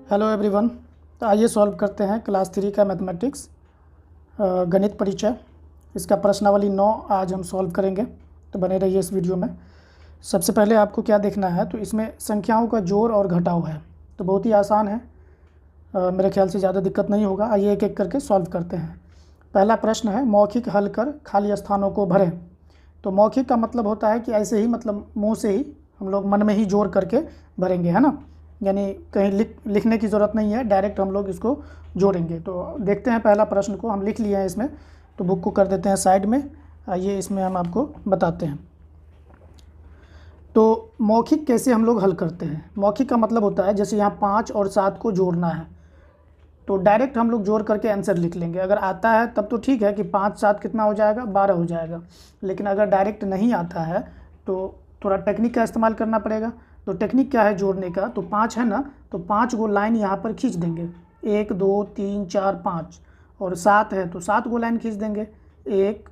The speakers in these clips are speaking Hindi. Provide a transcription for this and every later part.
Hello everyone. तो आइए सॉल्व करते हैं क्लास 3 का मैथमेटिक्स गणित परिचय। इसका प्रश्नावली 9 आज हम सॉल्व करेंगे, तो बने रहिए इस वीडियो में। सबसे पहले आपको क्या देखना है, तो इसमें संख्याओं का जोड़ और घटाव है, तो बहुत ही आसान है। मेरे ख्याल से ज़्यादा दिक्कत नहीं होगा। आइए एक एक करके सॉल्व करते हैं। पहला प्रश्न है, मौखिक हल कर खाली स्थानों को भरें। तो मौखिक का मतलब होता है कि ऐसे ही, मतलब मुँह से ही हम लोग मन में ही जोड़ करके भरेंगे, है ना। यानी कहीं लिखने की ज़रूरत नहीं है, डायरेक्ट हम लोग इसको जोड़ेंगे। तो देखते हैं पहला प्रश्न को, हम लिख लिए हैं इसमें, तो बुक को कर देते हैं साइड में। आइए इसमें हम आपको बताते हैं। तो मौखिक कैसे हम लोग हल करते हैं। मौखिक का मतलब होता है जैसे यहाँ 5 और 7 को जोड़ना है, तो डायरेक्ट हम लोग जोड़ करके आंसर लिख लेंगे। अगर आता है तब तो ठीक है कि 5 7 कितना हो जाएगा, 12 हो जाएगा। लेकिन अगर डायरेक्ट नहीं आता है तो थोड़ा टेक्निक का इस्तेमाल करना पड़ेगा। तो टेक्निक क्या है जोड़ने का, तो 5 है ना, तो 5 गो लाइन यहाँ पर खींच देंगे, 1 2 3 4 5। और 7 है तो 7 गो लाइन खींच देंगे, 1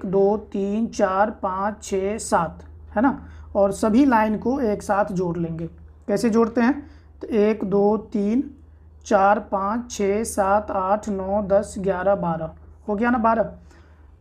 2 3 4 5 6 7, है ना। और सभी लाइन को एक साथ जोड़ लेंगे। कैसे जोड़ते हैं, तो 1 2 3 4 5 6 7 8 9 10 11 12 हो गया ना, 12।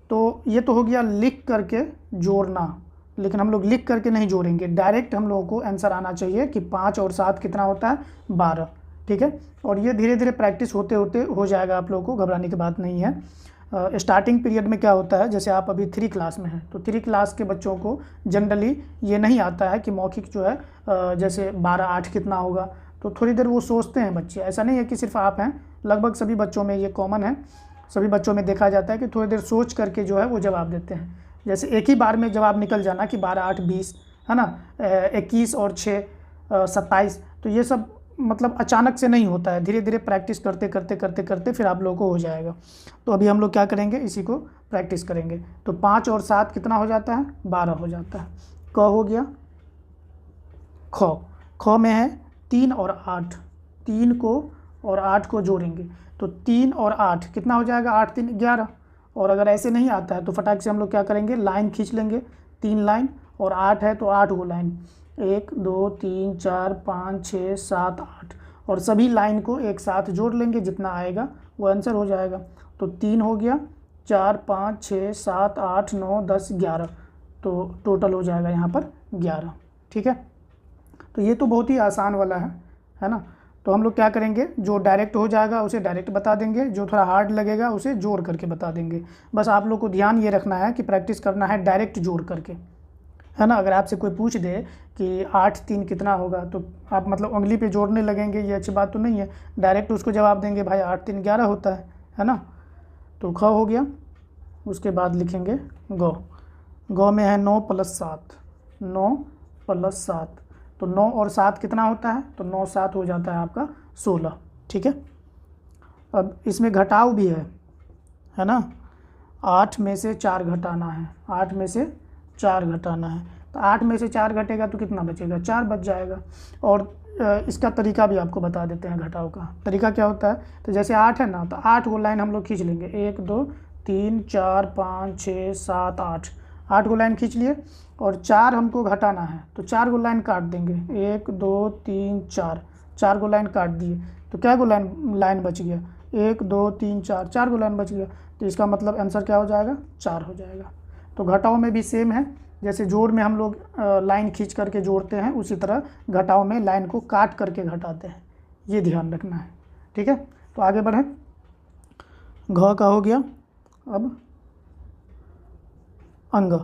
तो ये तो हो गया लिख करके जोड़ना, लेकिन हम लोग लिख करके नहीं जोड़ेंगे, डायरेक्ट हम लोगों को आंसर आना चाहिए कि 5 और 7 कितना होता है, 12। ठीक है, और ये धीरे धीरे प्रैक्टिस होते होते हो जाएगा, आप लोगों को घबराने की बात नहीं है। स्टार्टिंग पीरियड में क्या होता है, जैसे आप अभी 3 क्लास में हैं, तो 3 क्लास के बच्चों को जनरली ये नहीं आता है कि मौखिक जो है जैसे 12 8 कितना होगा। तो थोड़ी देर वो सोचते हैं बच्चे, ऐसा नहीं है कि सिर्फ आप हैं, लगभग सभी बच्चों में ये कॉमन है। सभी बच्चों में देखा जाता है कि थोड़ी देर सोच करके जो है वो जवाब देते हैं। जैसे एक ही बार में जवाब निकल जाना कि 12 8 20, है ना, 21 और 6 27। तो ये सब मतलब अचानक से नहीं होता है, धीरे धीरे प्रैक्टिस करते करते करते करते फिर आप लोगों को हो जाएगा। तो अभी हम लोग क्या करेंगे, इसी को प्रैक्टिस करेंगे। तो 5 और 7 कितना हो जाता है, 12 हो जाता है। क हो गया। ख में है 3 और 8, 3 को और 8 को जोड़ेंगे, तो 3 और 8 कितना हो जाएगा, 8 3 11। और अगर ऐसे नहीं आता है तो फटाक से हम लोग क्या करेंगे, लाइन खींच लेंगे, 3 लाइन, और 8 है तो 8 गो लाइन, 1 2 3 4 5 6 7 8, और सभी लाइन को एक साथ जोड़ लेंगे, जितना आएगा वो आंसर हो जाएगा। तो 3 हो गया, 4 5 6 7 8 9 10 11, तो टोटल हो जाएगा यहाँ पर 11। ठीक है, तो ये तो बहुत ही आसान वाला है ना। तो हम लोग क्या करेंगे, जो डायरेक्ट हो जाएगा उसे डायरेक्ट बता देंगे, जो थोड़ा हार्ड लगेगा उसे जोड़ करके बता देंगे। बस आप लोग को ध्यान ये रखना है कि प्रैक्टिस करना है डायरेक्ट जोड़ करके, है ना। अगर आपसे कोई पूछ दे कि 8 3 कितना होगा, तो आप मतलब उंगली पे जोड़ने लगेंगे, ये अच्छी बात तो नहीं है। डायरेक्ट उसको जवाब देंगे, भाई 8 3 11 होता है ना। तो ख हो गया। उसके बाद लिखेंगे गौ में है 9 + 7, 9 + 7, तो 9 और 7 कितना होता है, तो 9 7 हो जाता है आपका 16। ठीक है, अब इसमें घटाव भी है ना। 8 में से 4 घटाना है, 8 में से 4 घटाना है, तो 8 में से 4 घटेगा तो कितना बचेगा, 4 बच जाएगा। और इसका तरीका भी आपको बता देते हैं। घटाव का तरीका क्या होता है, तो जैसे 8 है ना, तो 8 गो लाइन हम लोग खींच लेंगे, 1 2 3 4 5 6 7 8, 8 गो लाइन खींच लिए। और 4 हमको घटाना है, तो 4 गो लाइन काट देंगे, 1 2 3 4, 4 गो लाइन काट दिए, तो क्या गो लाइन बच गया, 1 2 3 4, 4 गो लाइन बच गया। तो इसका मतलब आंसर क्या हो जाएगा, 4 हो जाएगा। तो घटाव में भी सेम है, जैसे जोड़ में हम लोग लाइन खींच करके जोड़ते हैं, उसी तरह घटाव में लाइन को काट करके घटाते हैं, ये ध्यान रखना है। ठीक है, तो आगे बढ़ें। घ का हो गया। अब अंग,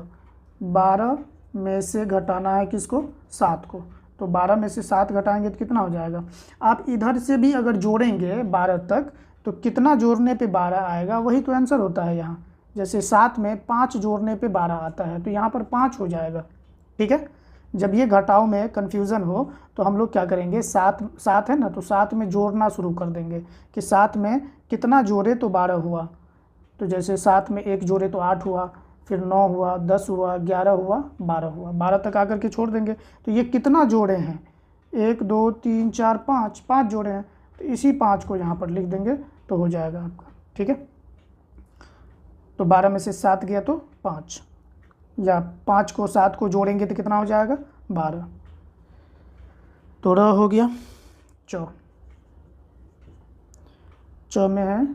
12 में से घटाना है किसको, 7 को, तो 12 में से 7 घटाएंगे तो कितना हो जाएगा। आप इधर से भी अगर जोड़ेंगे 12 तक, तो कितना जोड़ने पे 12 आएगा, वही तो आंसर होता है यहाँ। जैसे 7 में 5 जोड़ने पे 12 आता है, तो यहाँ पर 5 हो जाएगा। ठीक है, जब ये घटाव में कन्फ्यूज़न हो तो हम लोग क्या करेंगे, 7 है ना, तो 7 में जोड़ना शुरू कर देंगे कि 7 में कितना जोड़े तो 12 हुआ। तो जैसे 7 में 1 जोड़े तो 8 हुआ, फिर 9 हुआ, 10 हुआ, 11 हुआ, 12 हुआ, 12 तक आकर के छोड़ देंगे। तो ये कितना जोड़े हैं, 1 2 3 4 5, 5 जोड़े हैं, तो इसी 5 को यहाँ पर लिख देंगे तो हो जाएगा आपका। ठीक है, तो 12 में से 7 गया तो 5, या 5 को 7 को जोड़ेंगे तो कितना हो जाएगा, 12। तो र हो गया। चौ में है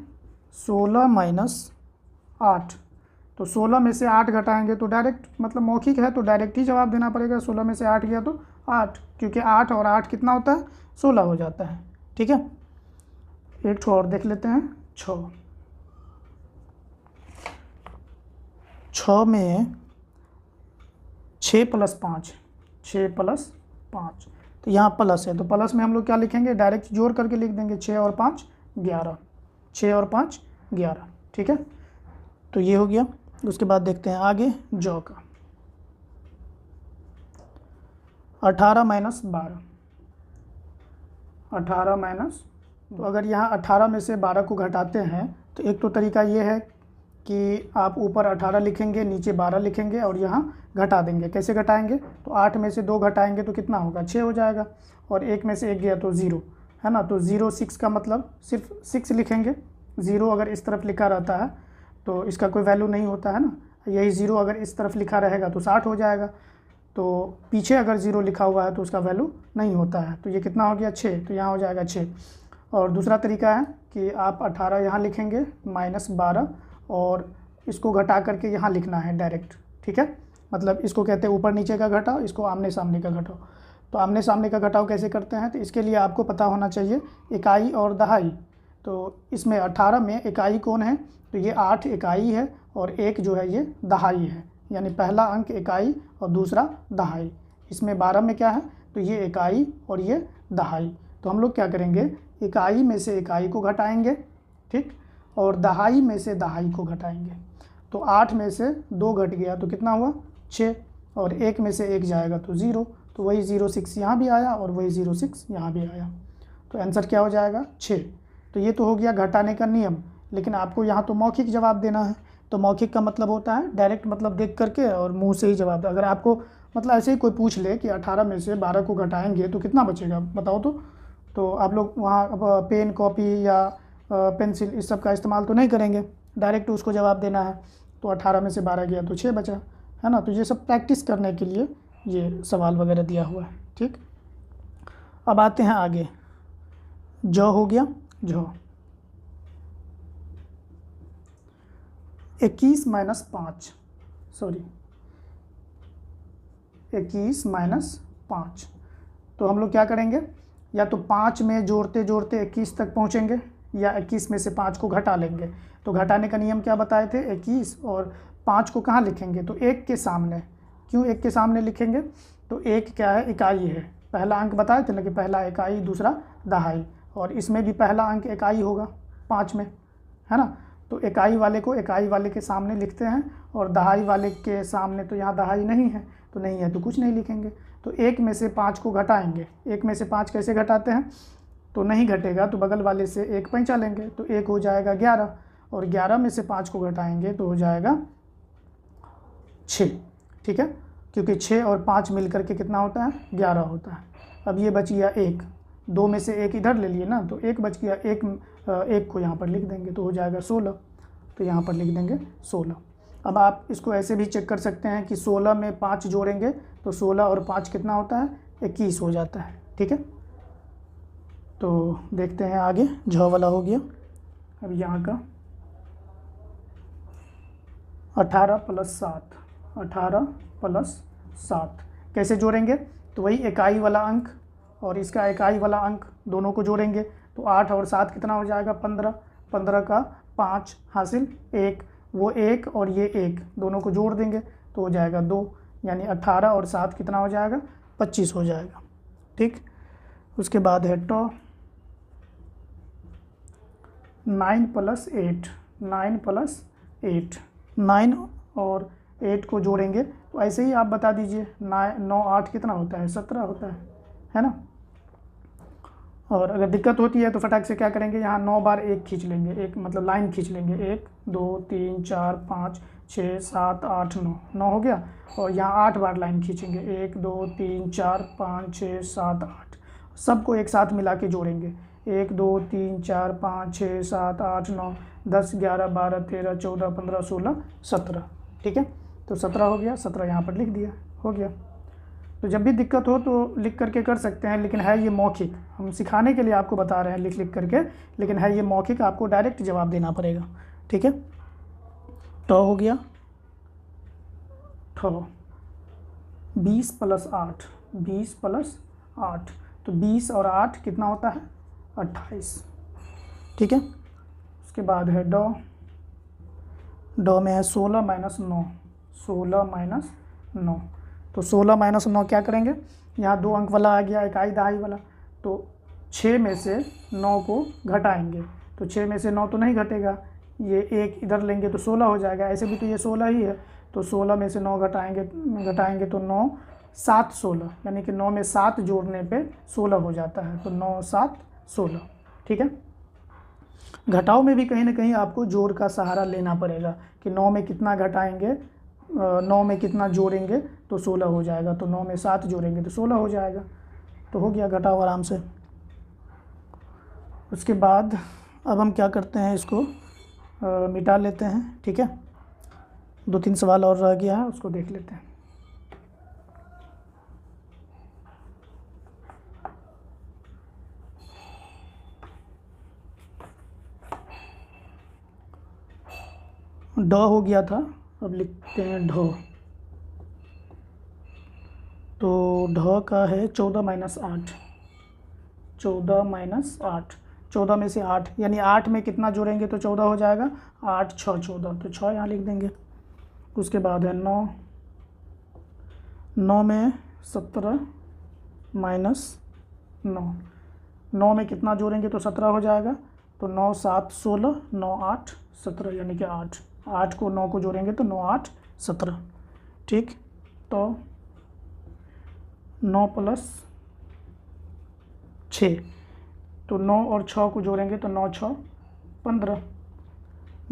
16 माइनस 8। तो 16 में से 8 घटाएंगे तो डायरेक्ट, मतलब मौखिक है तो डायरेक्ट ही जवाब देना पड़ेगा। 16 में से 8 गया तो 8, क्योंकि 8 और 8 कितना होता है, 16 हो जाता है। ठीक है, एक ठो और देख लेते हैं। 6 में 6 प्लस 5, 6 प्लस 5, तो यहाँ प्लस है तो प्लस में हम लोग क्या लिखेंगे, डायरेक्ट जोड़ करके लिख देंगे। 6 और 5 11, 6 और 5 11। ठीक है, तो ये हो गया। उसके बाद देखते हैं आगे जौ का। 18 माइनस 12, 18 माइनस, तो अगर यहाँ 18 में से 12 को घटाते हैं तो एक तो तरीका ये है कि आप ऊपर 18 लिखेंगे, नीचे 12 लिखेंगे और यहाँ घटा देंगे। कैसे घटाएंगे, तो 8 में से 2 घटाएंगे तो कितना होगा, 6 हो जाएगा, और 1 में से 1 गया तो 0 है ना। तो 0 6 का मतलब सिर्फ 6 लिखेंगे। 0 अगर इस तरफ लिखा रहता है तो इसका कोई वैल्यू नहीं होता है ना। यही 0 अगर इस तरफ लिखा रहेगा तो 60 हो जाएगा। तो पीछे अगर 0 लिखा हुआ है तो उसका वैल्यू नहीं होता है। तो ये कितना हो गया, 6, तो यहाँ हो जाएगा 6। और दूसरा तरीका है कि आप 18 यहाँ लिखेंगे माइनस 12 और इसको घटा करके यहाँ लिखना है डायरेक्ट। ठीक है, मतलब इसको कहते हैं ऊपर नीचे का घटाओ, इसको आमने सामने का घटाओ। तो आमने सामने का घटाओ कैसे करते हैं, तो इसके लिए आपको पता होना चाहिए इकाई और दहाई। तो इसमें 18 में इकाई कौन है, तो ये 8 इकाई है और 1 जो है ये दहाई है, यानी पहला अंक इकाई और दूसरा दहाई। इसमें 12 में क्या है, तो ये इकाई और ये दहाई। तो हम लोग क्या करेंगे, इकाई में से इकाई को घटाएंगे, ठीक, और दहाई में से दहाई को घटाएंगे। तो 8 में से 2 घट गया तो कितना हुआ, 6, और 1 में से 1 जाएगा तो 0, तो वही 0 6 यहाँ भी आया और वही 0 6 यहाँ भी आया। तो आंसर क्या हो जाएगा, 6। तो ये तो हो गया घटाने का नियम, लेकिन आपको यहाँ तो मौखिक जवाब देना है। तो मौखिक का मतलब होता है डायरेक्ट, मतलब देख करके और मुंह से ही जवाब। अगर आपको मतलब ऐसे ही कोई पूछ ले कि 18 में से 12 को घटाएंगे तो कितना बचेगा बताओ, तो आप लोग वहाँ पेन कॉपी या पेंसिल इस सब का इस्तेमाल तो नहीं करेंगे, डायरेक्ट उसको जवाब देना है। तो 18 में से 12 गया तो 6 बचा, है ना। तो ये सब प्रैक्टिस करने के लिए ये सवाल वगैरह दिया हुआ है। ठीक, अब आते हैं आगे। जौ हो गया, जौ 21 माइनस 5, सॉरी 21 माइनस 5। तो हम लोग क्या करेंगे, या तो 5 में जोड़ते जोड़ते 21 तक पहुँचेंगे, या 21 में से 5 को घटा लेंगे। तो घटाने का नियम क्या बताए थे, 21 और 5 को कहाँ लिखेंगे, तो 1 के सामने। क्यों 1 के सामने लिखेंगे, तो 1 क्या है, इकाई है। पहला अंक बताए थे ना कि पहला इकाई दूसरा दहाई, और इसमें भी पहला अंक इकाई होगा 5 में, है ना। तो इकाई वाले को इकाई वाले के सामने लिखते हैं, और दहाई वाले के सामने तो यहाँ दहाई नहीं है, तो नहीं है तो कुछ नहीं लिखेंगे। तो 1 में से 5 को घटाएंगे। 1 में से 5 कैसे घटाते हैं, तो नहीं घटेगा तो बगल वाले से 1 पैंचा लेंगे, तो 1 हो जाएगा 11, और 11 में से 5 को घटाएंगे तो हो जाएगा 6। ठीक है, क्योंकि 6 और 5 मिल करके कितना होता है, 11 होता है। अब ये बच गया 1, 2 में से 1 इधर ले लिए ना, तो 1 बच गया, 1 को यहाँ पर लिख देंगे तो हो जाएगा 16, तो यहाँ पर लिख देंगे 16। अब आप इसको ऐसे भी चेक कर सकते हैं कि 16 में 5 जोड़ेंगे तो 16 और 5 कितना होता है, 21 हो जाता है। ठीक है, तो देखते हैं आगे। झ वाला हो गया। अब यहाँ का 18 प्लस 7, 18 प्लस 7 कैसे जोड़ेंगे, तो वही इकाई वाला अंक और इसका इकाई वाला अंक दोनों को जोड़ेंगे। तो 8 और 7 कितना हो जाएगा, 15, 15 का 5 हासिल 1, वो 1 और ये 1 दोनों को जोड़ देंगे तो हो जाएगा 2, यानी 18 और 7 कितना हो जाएगा, 25 हो जाएगा। ठीक, उसके बाद है टॉ 9 प्लस 8, 9 प्लस 8, 9 और 8 को जोड़ेंगे तो ऐसे ही आप बता दीजिए। 9 8 कितना होता है, 17 होता है ना। और अगर दिक्कत होती है तो फटाक से क्या करेंगे, यहाँ 9 बार 1 खींच लेंगे, एक मतलब लाइन खींच लेंगे। 1 2 3 4 5 6 7 8 9, 9 हो गया। और यहाँ 8 बार लाइन खींचेंगे, 1 2 3 4 5 6 7 8, सबको एक साथ मिला के जोड़ेंगे। 1 2 3 4 5 6 7 8 9 10 11 12 13 14 15 16 17। ठीक है, तो 17 हो गया, 17 यहाँ पर लिख दिया, हो गया। तो जब भी दिक्कत हो तो लिख करके कर सकते हैं, लेकिन है ये मौखिक, हम सिखाने के लिए आपको बता रहे हैं लिख लिख करके, लेकिन है ये मौखिक, आपको डायरेक्ट जवाब देना पड़ेगा। ठीक है, तो हो गया ठो 20 + 8, 20 + 8, तो 20 और 8 कितना होता है 28। ठीक है, उसके बाद है डॉ, डॉ में है 16 - 9, 16 - 9, तो 16 - 9 क्या करेंगे, यहाँ 2 अंक वाला आ गया, इकाई दहाई वाला, तो 6 में से 9 को घटाएंगे, तो 6 में से 9 तो नहीं घटेगा, ये एक इधर लेंगे तो 16 हो जाएगा, ऐसे भी तो ये 16 ही है, तो 16 में से 9 घटाएंगे तो 9 7 16, यानी कि 9 में 7 जोड़ने पे 16 हो जाता है, तो 9 7 16। ठीक है, घटाव में भी कहीं ना कहीं आपको जोड़ का सहारा लेना पड़ेगा कि 9 में कितना घटाएंगे, 9 में कितना जोड़ेंगे तो 16 हो जाएगा, तो 9 में 7 जोड़ेंगे तो 16 हो जाएगा, तो हो गया घटाव आराम से। उसके बाद अब हम क्या करते हैं, इसको मिटा लेते हैं। ठीक है, 2-3 सवाल और रह गया है, उसको देख लेते हैं। ड हो गया था, अब लिखते हैं ढ, तो ढ का है 14 - 8, 14 - 8, 14 में से 8, यानी 8 में कितना जोड़ेंगे तो 14 हो जाएगा, 8 6 14, तो 6 यहाँ लिख देंगे। उसके बाद है 9, 9 में 17 - 9, 9 में कितना जोड़ेंगे तो 17 हो जाएगा, तो 9 7 16, 9 8 17, यानी कि 8, 8 को 9 को जोड़ेंगे तो 9 8 17। ठीक, तो 9 + 6, तो 9 और 6 को जोड़ेंगे तो 9 6 15,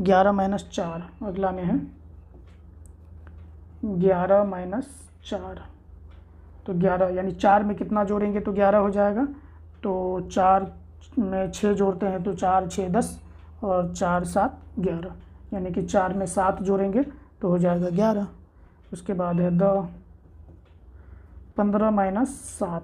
11 - 4, अगला में है 11 - 4, तो 11, यानी 4 में कितना जोड़ेंगे तो 11 हो जाएगा, तो 4 में 6 जोड़ते हैं तो 4 6 10, और 4 7 11, यानी कि 4 में 7 जोड़ेंगे तो हो जाएगा 11। उसके बाद है 15 - 7,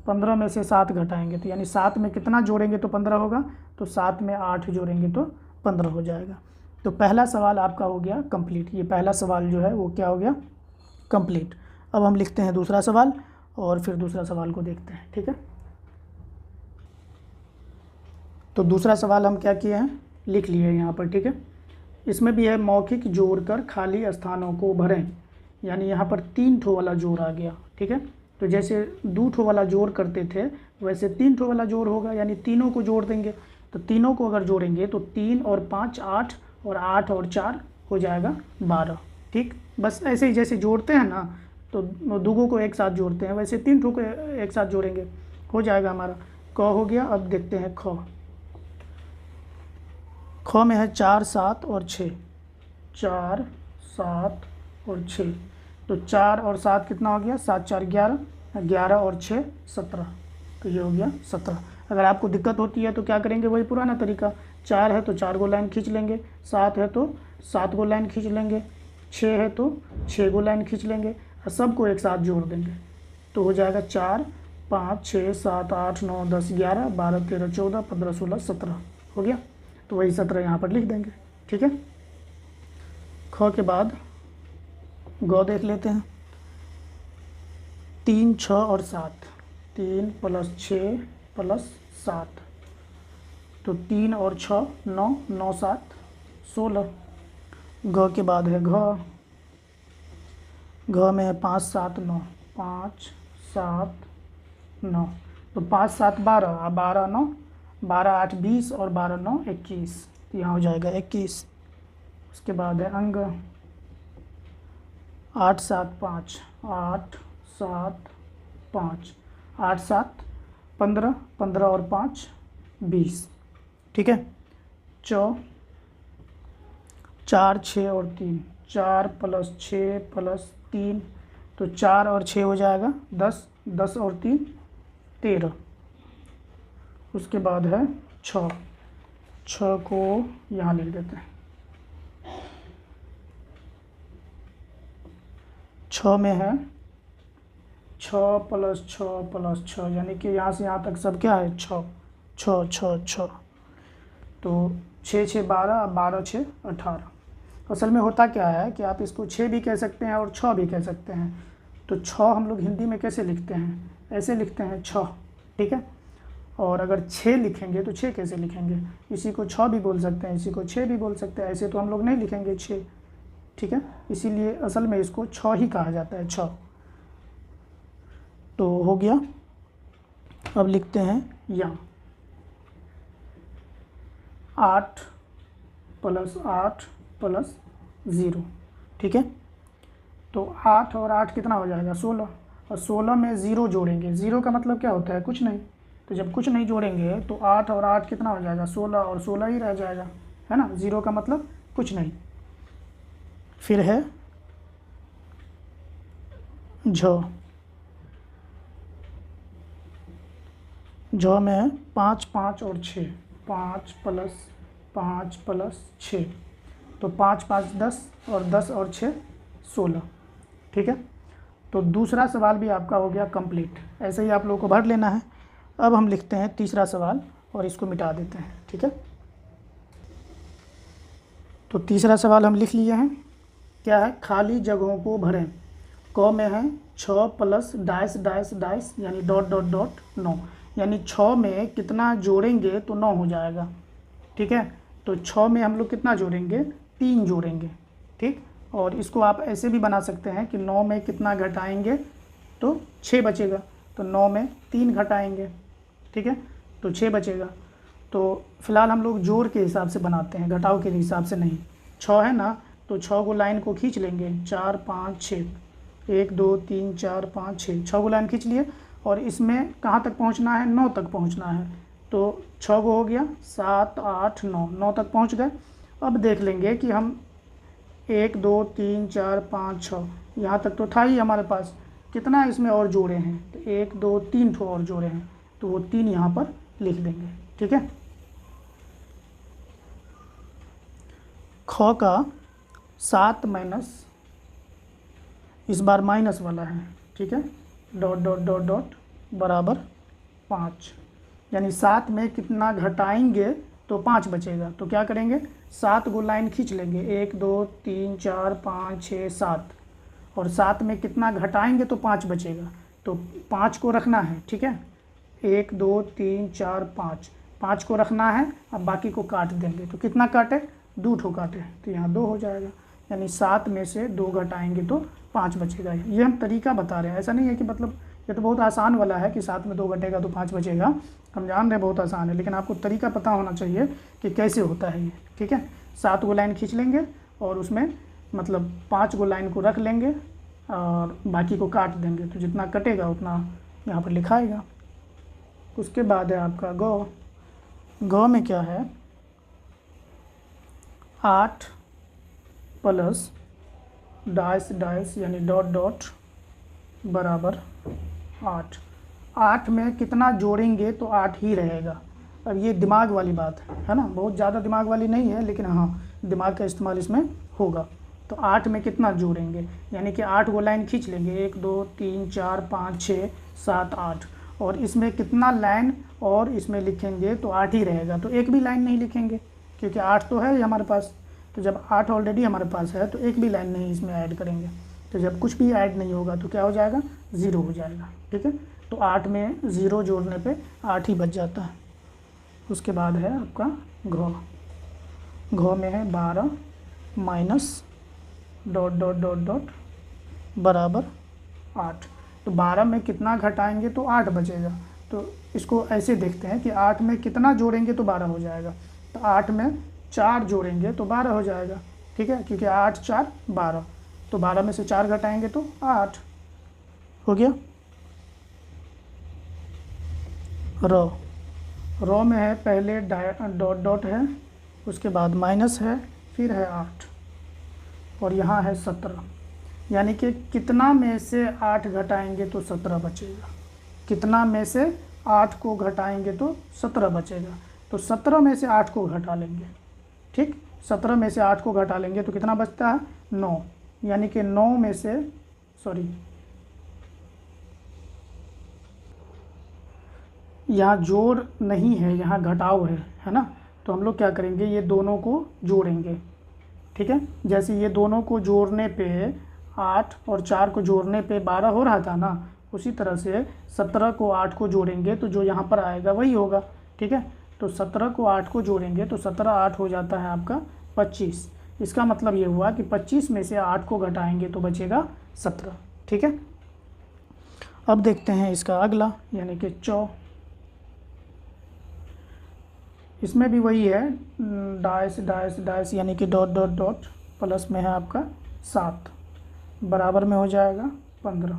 15 में से 7 घटाएंगे, तो यानी 7 में कितना जोड़ेंगे तो 15 होगा, तो 7 में 8 जोड़ेंगे तो 15 हो जाएगा। तो पहला सवाल आपका हो गया कंप्लीट, ये पहला सवाल जो है वो क्या हो गया कंप्लीट। अब हम लिखते हैं दूसरा सवाल और फिर दूसरा सवाल को देखते हैं। ठीक है, तो दूसरा सवाल हम क्या किए हैं, लिख लिए यहाँ पर। ठीक है, इसमें भी है मौखिक जोड़कर खाली स्थानों को भरें, यानी यहाँ पर 3 ठो वाला जोड़ आ गया। ठीक है, तो जैसे 2 ठो वाला जोड़ करते थे वैसे 3 ठो वाला जोड़ होगा, यानी तीनों को जोड़ देंगे, तो तीनों को अगर जोड़ेंगे तो 3 और 5 8, और 8 और 4 हो जाएगा 12। ठीक, बस ऐसे ही जैसे जोड़ते हैं ना, तो दुगो को एक साथ जोड़ते हैं, वैसे 3 ठो को एक साथ जोड़ेंगे, हो जाएगा हमारा। क हो गया, अब देखते हैं ख। ख में है 4 7 और 6, 4 7 और 6, तो 4 और 7 कितना हो गया, 7 4 11, 11 और 6 17, तो ये हो गया 17। अगर आपको दिक्कत होती है तो क्या करेंगे, वही पुराना तरीका, 4 है तो 4 गो लाइन खींच लेंगे, 7 है तो 7 गो लाइन खींच लेंगे, 6 है तो 6 गो लाइन खींच लेंगे, और सबको एक साथ जोड़ देंगे, तो हो जाएगा 4 5 6 7 8 9 10 11 12 13 14 15 16 17 हो गया, तो वही 17 यहाँ पर लिख देंगे। ठीक है, ख के बाद ग देख लेते हैं, 3 6 और 7, 3 + 6 + 7, तो 3 और 6 9, 9 7 16। ग के बाद है घ, घ में है 5 7 9, 5 7 9, तो 5 7 12, 12 9, 12 8 20, और 12 9 21, तो यहाँ हो जाएगा 21। उसके बाद है अंग, 8 7 5, 8 7 5, 8 7 15, 15 और 5 20। ठीक है, 4 6 और 3, 4 + 6 + 3, तो 4 और 6 हो जाएगा 10, 10 और 3 13। उसके बाद है 6, 6 को यहाँ लिख देते हैं, 6 में है 6 प्लस 6 प्लस 6, यानी कि यहाँ से यहाँ तक सब क्या है 6 6 6 6। तो 6 6 12, 12 6 18। असल में होता क्या है कि आप इसको 6 भी कह सकते हैं और 6 भी कह सकते हैं। तो 6 हम लोग हिंदी में कैसे लिखते हैं, ऐसे लिखते हैं 6, ठीक है। और अगर 6 लिखेंगे तो 6 कैसे लिखेंगे, इसी को 6 भी बोल सकते हैं, इसी को 6 भी बोल सकते हैं, ऐसे तो हम लोग नहीं लिखेंगे 6, ठीक है। इसीलिए असल में इसको 6 ही कहा जाता है, 6। तो हो गया। अब लिखते हैं यहाँ 8 प्लस 8 प्लस 0, ठीक है। तो 8 और 8 कितना हो जाएगा 16, और 16 में 0 जोड़ेंगे। 0 का मतलब क्या होता है, कुछ नहीं। तो जब कुछ नहीं जोड़ेंगे तो 8 और 8 कितना हो जाएगा 16, और 16 ही रह जाएगा, है ना। 0 का मतलब कुछ नहीं। फिर है झ में है 5 5 और 6, 5 प्लस 5 प्लस 6, तो 5 5 10, और 10 और 6 16, ठीक है। तो दूसरा सवाल भी आपका हो गया कंप्लीट। ऐसे ही आप लोगों को भर लेना है। अब हम लिखते हैं तीसरा सवाल और इसको मिटा देते हैं, ठीक है। तो तीसरा सवाल हम लिख लिए हैं, क्या है, खाली जगहों को भरें। क में है 6 प्लस डैश डैश डैश, यानी डॉट डॉट डॉट 9, यानी 6 में कितना जोड़ेंगे तो 9 हो जाएगा, ठीक है। तो 6 में हम लोग कितना जोड़ेंगे, 3 जोड़ेंगे, ठीक। और इसको आप ऐसे भी बना सकते हैं कि 9 में कितना घटाएंगे तो 6 बचेगा, तो 9 में 3 घटाएंगे, ठीक है, तो 6 बचेगा। तो फिलहाल हम लोग जोड़ के हिसाब से बनाते हैं, घटाव के हिसाब से नहीं। 6 है ना, तो 6 को लाइन को खींच लेंगे, 4 5 6, 1 2 3 4 5 6, 6 को लाइन खींच लिए। और इसमें कहाँ तक पहुँचना है, 9 तक पहुँचना है। तो 6 को हो गया 7 8 9, 9 तक पहुँच गए। अब देख लेंगे कि हम 1 2 3 4 5 6, यहाँ तक तो था ही हमारे पास, कितना इसमें और जोड़े हैं, तो 1 2 3 ठो और जोड़े हैं, तो वो 3 यहाँ पर लिख देंगे, ठीक है। ख का 7 माइनस, इस बार माइनस वाला है, ठीक है, डॉट डॉट डॉट डॉट बराबर 5, यानी 7 में कितना घटाएंगे तो 5 बचेगा। तो क्या करेंगे, 7 को लाइन खींच लेंगे, 1 2 3 4 5 6 7, और 7 में कितना घटाएंगे तो 5 बचेगा। तो 5 को रखना है, ठीक है, 1 2 3 4 5, 5 को रखना है। अब बाकी को काट देंगे, तो कितना काटे, 2 ठो काटे, तो यहाँ 2 हो जाएगा, यानी 7 में से 2 घटाएंगे तो 5 बचेगा। ये हम तरीका बता रहे हैं, ऐसा नहीं है कि मतलब ये तो बहुत आसान वाला है कि 7 में 2 घटेगा तो 5 बचेगा, हम जान रहे हैं बहुत आसान है, लेकिन आपको तरीका पता होना चाहिए कि कैसे होता है ये, ठीक है। 7 को लाइन खींच लेंगे और उसमें मतलब 5 को लाइन को रख लेंगे और बाकी को काट देंगे, तो जितना कटेगा उतना यहाँ पर लिखाएगा। उसके बाद है आपका ग। ग में क्या है, 8 प्लस डैश डैश, यानी डॉट डॉट बराबर 8। 8 में कितना जोड़ेंगे तो 8 ही रहेगा। अब ये दिमाग वाली बात है ना, बहुत ज़्यादा दिमाग वाली नहीं है, लेकिन हाँ दिमाग का इस्तेमाल इसमें होगा। तो 8 में कितना जोड़ेंगे, यानी कि 8 को लाइन खींच लेंगे, 1 2 3 4 5 6 7 8, और इसमें कितना लाइन और इसमें लिखेंगे तो 8 ही रहेगा। तो एक भी लाइन नहीं लिखेंगे क्योंकि 8 तो है ही हमारे पास। तो जब 8 ऑलरेडी हमारे पास है तो एक भी लाइन नहीं इसमें ऐड करेंगे। तो जब कुछ भी ऐड नहीं होगा तो क्या हो जाएगा, 0 हो जाएगा, ठीक है। तो 8 में 0 जोड़ने पे 8 ही बच जाता है। उसके बाद है आपका घ। घ में है 12 minus dot dot dot dot बराबर 8। तो 12 में कितना घटाएंगे तो 8 बचेगा। तो इसको ऐसे देखते हैं कि 8 में कितना जोड़ेंगे तो 12 हो जाएगा। तो 8 में 4 जोड़ेंगे तो 12 हो जाएगा, ठीक है, क्योंकि 8 4 12। तो 12 में से 4 घटाएंगे तो 8 हो गया। र। र में है पहले डॉट डॉट है, उसके बाद माइनस है, फिर है 8, और यहाँ है 17, यानी कि कितना में से 8 घटाएंगे तो 17 बचेगा। कितना में से 8 को घटाएंगे तो 17 बचेगा। तो 17 में से 8 को घटा लेंगे, ठीक, 17 में से 8 को घटा लेंगे तो कितना बचता है 9, यानी कि 9 में से यहाँ जोड़ नहीं है, यहाँ घटाव है ना। तो हम लोग क्या करेंगे, ये दोनों को जोड़ेंगे, ठीक है। जैसे ये दोनों को जोड़ने पे 8 और 4 को जोड़ने पे 12 हो रहा था ना, उसी तरह से 17 को 8 को जोड़ेंगे तो जो यहाँ पर आएगा वही होगा, ठीक है। तो 17 को 8 को जोड़ेंगे तो 17 8 हो जाता है आपका 25। इसका मतलब ये हुआ कि 25 में से 8 को घटाएंगे तो बचेगा 17, ठीक है। अब देखते हैं इसका अगला, यानी कि 4। इसमें भी वही है, डैश डैश डैश यानी कि डॉट डॉट डॉट, प्लस में है आपका 7, बराबर में हो जाएगा 15,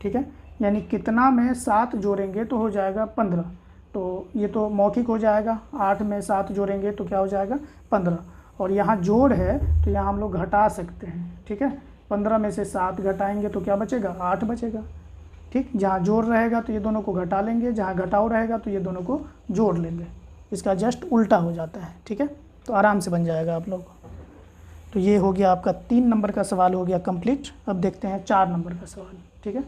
ठीक है। यानी कितना में 7 जोड़ेंगे तो हो जाएगा 15। तो ये तो मौखिक हो जाएगा, 8 में 7 जोड़ेंगे तो क्या हो जाएगा 15। और यहाँ जोड़ है तो यहाँ हम लोग घटा सकते हैं, ठीक है। 15 में से 7 घटाएंगे तो क्या बचेगा, 8 बचेगा, ठीक। जहाँ जोड़ रहेगा तो ये दोनों को घटा लेंगे, जहाँ घटाव रहेगा तो ये दोनों को जोड़ लेंगे। इसका जस्ट उल्टा हो जाता है, ठीक है। तो आराम से बन जाएगा आप लोग। तो ये हो गया आपका 3 नंबर का सवाल हो गया कंप्लीट। अब देखते हैं 4 नंबर का सवाल, ठीक है।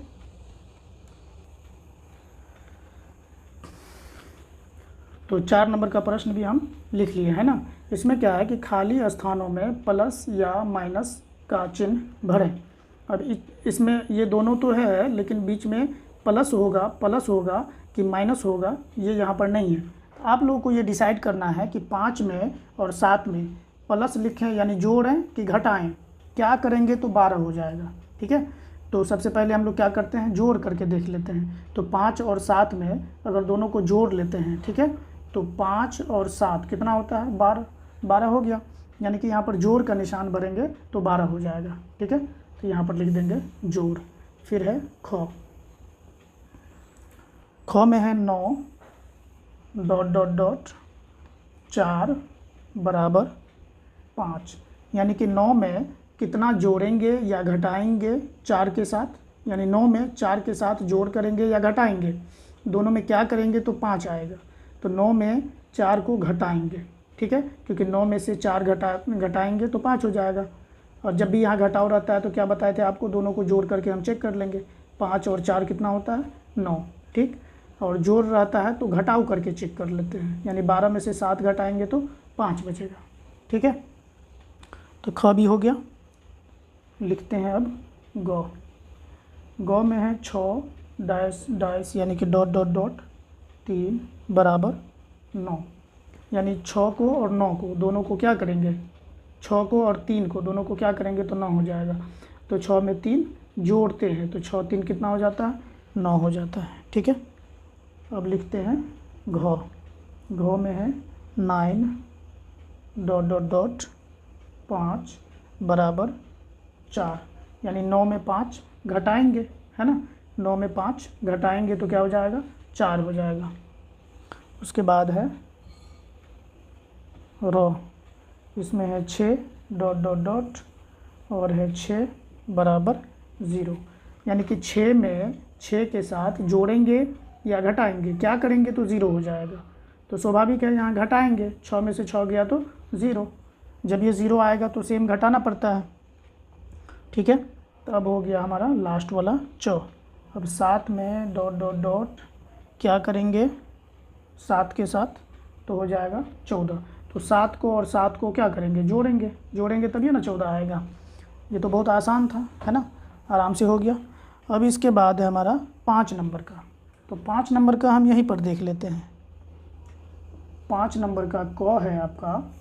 तो 4 नंबर का प्रश्न भी हम लिख लिए है ना। इसमें क्या है कि खाली स्थानों में प्लस या माइनस का चिन्ह भरें। अब इसमें ये दोनों तो है, लेकिन बीच में प्लस होगा कि माइनस होगा, ये यहाँ पर नहीं है। आप लोगों को ये डिसाइड करना है कि 5 में और 7 में प्लस लिखें यानी जोड़ें कि घटाएं। क्या करेंगे तो 12 हो जाएगा, ठीक है। तो सबसे पहले हम लोग क्या करते हैं, जोड़ करके देख लेते हैं। तो 5 और 7 में अगर दोनों को जोड़ लेते हैं, ठीक है, तो 5 और 7 कितना होता है, 12 हो गया। यानी कि यहाँ पर जोड़ का निशान भरेंगे तो 12 हो जाएगा, ठीक है। तो यहाँ पर लिख देंगे जोड़। फिर है ख में है 9 डॉट डॉट डॉट 4 बराबर 5। यानी कि 9 में कितना जोड़ेंगे या घटाएंगे 4 के साथ, यानी 9 में 4 के साथ जोड़ करेंगे या घटाएंगे, दोनों में क्या करेंगे तो 5 आएगा। तो 9 में 4 को घटाएंगे, ठीक है, क्योंकि 9 में से 4 घटाएंगे तो 5 हो जाएगा। और जब भी यहाँ घटाव रहता है तो क्या बताए थे आपको, दोनों को जोड़ करके हम चेक कर लेंगे। 5 और 4 कितना होता है, 9, ठीक। और जोड़ रहता है तो घटाव करके चेक कर लेते हैं, यानी 12 में से 7 घटाएंगे तो 5 बचेगा, ठीक है। तो ख भी हो गया। लिखते हैं अब गौ में है 6 डैश डैश यानी कि डॉट डॉट डॉट 3 बराबर 9। यानी 6 को और 9 को दोनों को क्या करेंगे, 6 को और 3 को दोनों को क्या करेंगे तो 9 हो जाएगा। तो 6 में 3 जोड़ते हैं तो 6 3 कितना हो जाता है, 9 हो जाता है, ठीक है। अब लिखते हैं घ में है 9 डॉट डॉट डॉट 5 बराबर 4। यानी 9 में 5 घटाएंगे, है ना, 9 में 5 घटाएंगे तो क्या हो जाएगा, 4 हो जाएगा। उसके बाद है र, इसमें है 6 डॉट डॉट डॉट और है 6 बराबर 0। यानी कि 6 में 6 के साथ जोड़ेंगे या घटाएंगे, क्या करेंगे तो 0 हो जाएगा। तो स्वाभाविक है यहाँ घटाएंगे, 6 में से 6 गया तो 0। जब ये 0 आएगा तो सेम घटाना पड़ता है, ठीक है। तो अब हो गया हमारा लास्ट वाला च। अब 7 में डॉट डॉट डॉट क्या करेंगे 7 के साथ तो हो जाएगा 14। तो 7 को और 7 को क्या करेंगे, जोड़ेंगे तभी ना 14 आएगा। ये तो बहुत आसान था, है ना, आराम से हो गया। अब इसके बाद है हमारा 5 नंबर का। तो 5 नंबर का हम यहीं पर देख लेते हैं। 5 नंबर का क है आपका,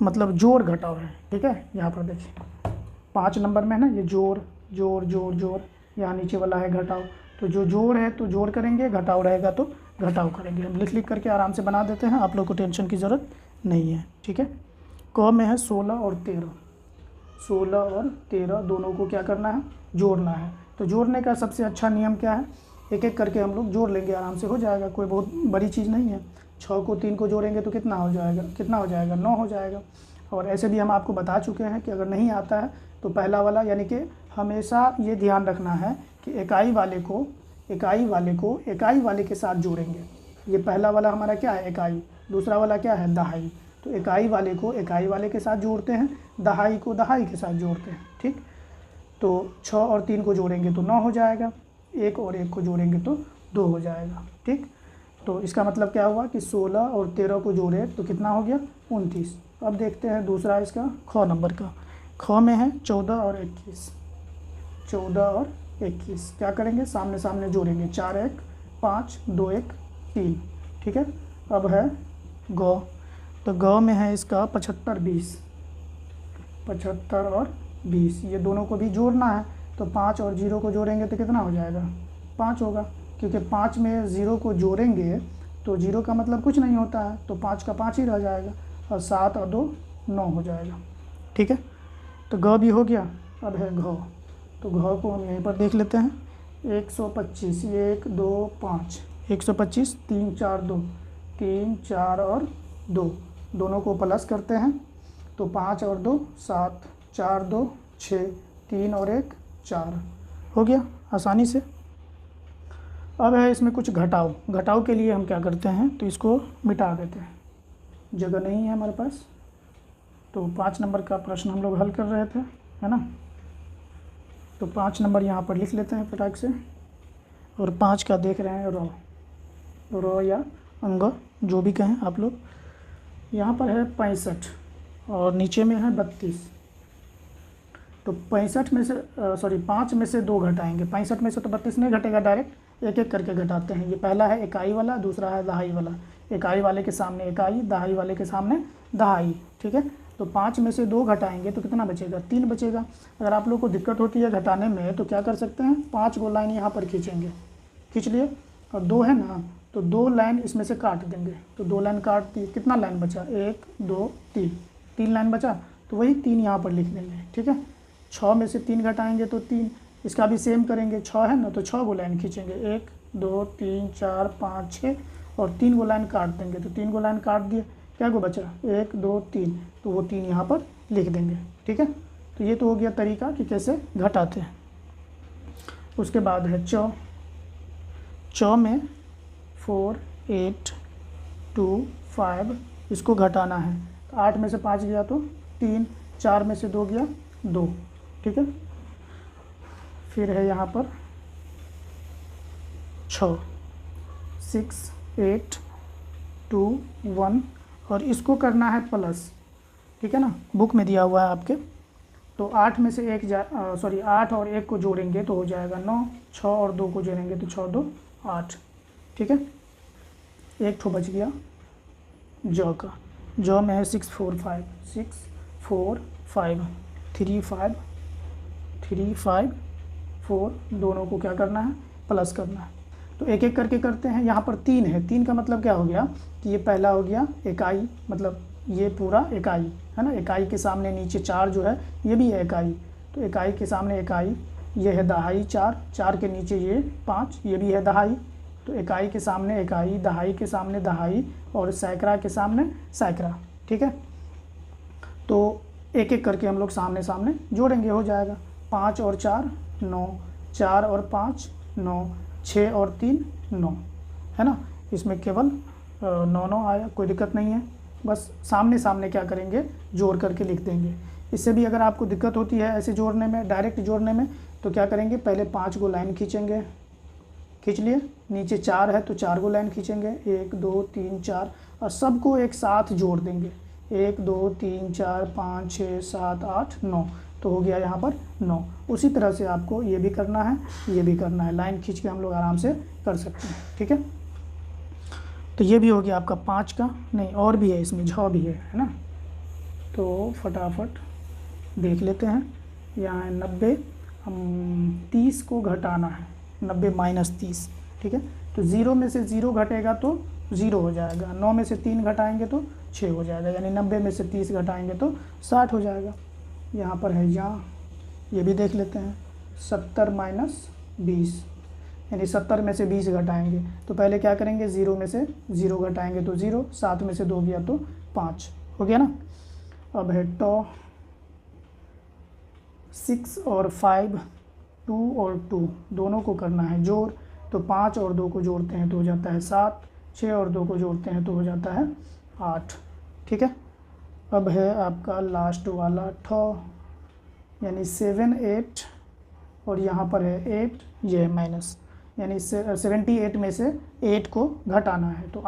मतलब जोड़ घटाव है, ठीक है। यहाँ पर देखिए 5 नंबर में ना ये जोड़ जोड़ जोड़ जोड़, यहाँ नीचे वाला है घटाव। तो जो जोड़ है तो जोड़ करेंगे, घटाव रहेगा तो घटाव करेंगे। हम लिख करके आराम से बना देते हैं, आप लोग को टेंशन की ज़रूरत नहीं है, ठीक है। क में है 16 और 13, 16 और 13 दोनों को क्या करना है, जोड़ना है। तो जोड़ने का सबसे अच्छा नियम क्या है, एक एक करके हम लोग जोड़ लेंगे, आराम से हो जाएगा, कोई बहुत बड़ी चीज़ नहीं है। 6 को 3 को जोड़ेंगे तो कितना हो जाएगा, 9 हो जाएगा। और ऐसे भी हम आपको बता चुके हैं कि अगर नहीं आता है तो पहला वाला, यानी कि हमेशा ये ध्यान रखना है कि इकाई वाले को इकाई वाले के साथ जोड़ेंगे। ये पहला वाला हमारा क्या है, इकाई, दूसरा वाला क्या है, दहाई। तो इकाई वाले को इकाई वाले के साथ जोड़ते हैं, दहाई को दहाई के साथ जोड़ते हैं, ठीक। तो 6 और 3 को जोड़ेंगे तो 9 हो जाएगा, 1 और 1 को जोड़ेंगे तो 2 हो जाएगा, ठीक। तो इसका मतलब क्या हुआ कि 16 और 13 को जोड़े तो कितना हो गया 29। अब देखते हैं दूसरा इसका ख नंबर का। ख में है 14 और 21। 14 और 21 क्या करेंगे, सामने सामने जोड़ेंगे, 4 1 5 2 1 3। ठीक है। अब है ग, तो ग में है इसका 75 20। 75 और 20 ये दोनों को भी जोड़ना है, तो 5 और 0 को जोड़ेंगे तो कितना हो जाएगा 5 होगा, क्योंकि 5 में 0 को जोड़ेंगे तो 0 का मतलब कुछ नहीं होता है, तो 5 का 5 ही रह जाएगा, और 7 और 2 9 हो जाएगा। ठीक है, तो ग भी हो गया। अब है घ, तो घ को हम यहीं पर देख लेते हैं। 125 1 2 5 125 3 4 2 3 4 और 2 दोनों को प्लस करते हैं, तो 5 और 2 7 4 2 6 3 और 1 4 हो गया आसानी से। अब है इसमें कुछ घटाओ। घटाओ के लिए हम क्या करते हैं, तो इसको मिटा देते हैं, जगह नहीं है हमारे पास। तो 5 नंबर का प्रश्न हम लोग हल कर रहे थे, है ना। तो 5 नंबर यहाँ पर लिख लेते हैं फटाक से। और 5 का देख रहे हैं रो या अंग जो भी कहें आप लोग। यहाँ पर है 65 और नीचे में है 32। तो 65 में से 5 में से 2 घटाएंगे। 65 में से तो 32 नहीं घटेगा, डायरेक्ट एक एक करके घटाते हैं। ये पहला है इकाई वाला, दूसरा है दहाई वाला। इकाई वाले के सामने इकाई, दहाई वाले के सामने दहाई। ठीक है, तो 5 में से 2 घटाएंगे तो कितना बचेगा 3 बचेगा। अगर आप लोग को दिक्कत होती है घटाने में तो क्या कर सकते हैं, 5 को लाइन यहाँ पर खींचेंगे, खींच लिए, और 2 है ना, तो 2 लाइन इसमें से काट देंगे। तो 2 लाइन काट दी, कितना लाइन बचा 1 2 3, 3 लाइन बचा, तो वही 3 यहाँ पर लिख देंगे। ठीक है, 6 में से 3 घटाएंगे तो 3, इसका भी सेम करेंगे। 6 है ना, तो 6 को लाइन खींचेंगे, 1 2 3 4 5 6, और 3 को लाइन काट देंगे। तो 3 को लाइन काट दिए, क्या को बचा 1 2 3, तो वो 3 यहाँ पर लिख देंगे। ठीक है, तो ये तो हो गया तरीका कि कैसे घटाते हैं। उसके बाद है चौ। चौ में 4 8 2 5, इसको घटाना है। तो 8 में से 5 गया तो 3, 4 में से 2 गया 2। ठीक है, फिर है यहाँ पर 6 6 8 2 1, और इसको करना है प्लस। ठीक है ना, बुक में दिया हुआ है आपके। तो 8 में से 8 और 1 को जोड़ेंगे तो हो जाएगा 9, 6 और 2 को जोड़ेंगे तो 6 2 8। ठीक है, एक ठो बच गया जौ का। जौ में है 6 4 5 6 4 5 3 5 3 5 4, दोनों को क्या करना है प्लस करना है। तो एक एक करके करते हैं। यहाँ पर 3 है, 3 का मतलब क्या हो गया कि ये पहला हो गया इकाई, मतलब ये पूरा इकाई है ना। इकाई के सामने नीचे 4 जो है ये भी है इकाई, तो इकाई के सामने इकाई, ये है दहाई 4, 4 के नीचे ये 5, ये भी है दहाई। तो इकाई के सामने इकाई, दहाई के सामने दहाई, और सैकड़ा के सामने सैकड़ा। ठीक है, तो एक एक करके हम लोग सामने सामने जोड़ेंगे, हो जाएगा। 5 और 4 9, 4 और 5 9, 6 और 3 9, है ना। इसमें केवल 9 9 आया, कोई दिक्कत नहीं है। बस सामने सामने क्या करेंगे जोड़ करके लिख देंगे। इससे भी अगर आपको दिक्कत होती है ऐसे जोड़ने में, डायरेक्ट जोड़ने में, तो क्या करेंगे, पहले 5 को लाइन खींचेंगे, खींच लिए, नीचे 4 है तो 4 को लाइन खींचेंगे, 1 2 3 4, और सबको एक साथ जोड़ देंगे, 1 2 3 4 5 6 7 8 9, तो हो गया यहाँ पर 9। उसी तरह से आपको ये भी करना है, ये भी करना है, लाइन खींच के हम लोग आराम से कर सकते हैं। ठीक है, तो ये भी हो गया आपका 5 का। नहीं, और भी है इसमें, झ भी है ना। तो फटाफट देख लेते हैं। यहाँ है 90, हम 30 को घटाना है, 90 माइनस 30। ठीक है, तो 0 में से 0 घटेगा तो 0 हो जाएगा, 9 में से 3 घटाएंगे तो 6 हो जाएगा, यानी 90 में से 30 घटाएंगे तो 60 हो जाएगा। यहाँ पर है यहाँ, ये भी देख लेते हैं। 70 माइनस 20, यानी 70 में से 20 घटाएंगे, तो पहले क्या करेंगे, 0 में से 0 घटाएंगे तो 0, 7 में से 2 गया तो 5 हो गया ना। अब है टॉ, 6 और 5 2 और 2 दोनों को करना है जोड़। तो 5 और 2 को जोड़ते हैं तो हो जाता है 7, 6 और 2 को जोड़ते हैं तो हो जाता है 8। ठीक है, अब है आपका लास्ट वाला ठॉ, यानी 7 8, और यहाँ पर है 8, ये है माइनस, यानी 78 में से 8 को घटाना है। तो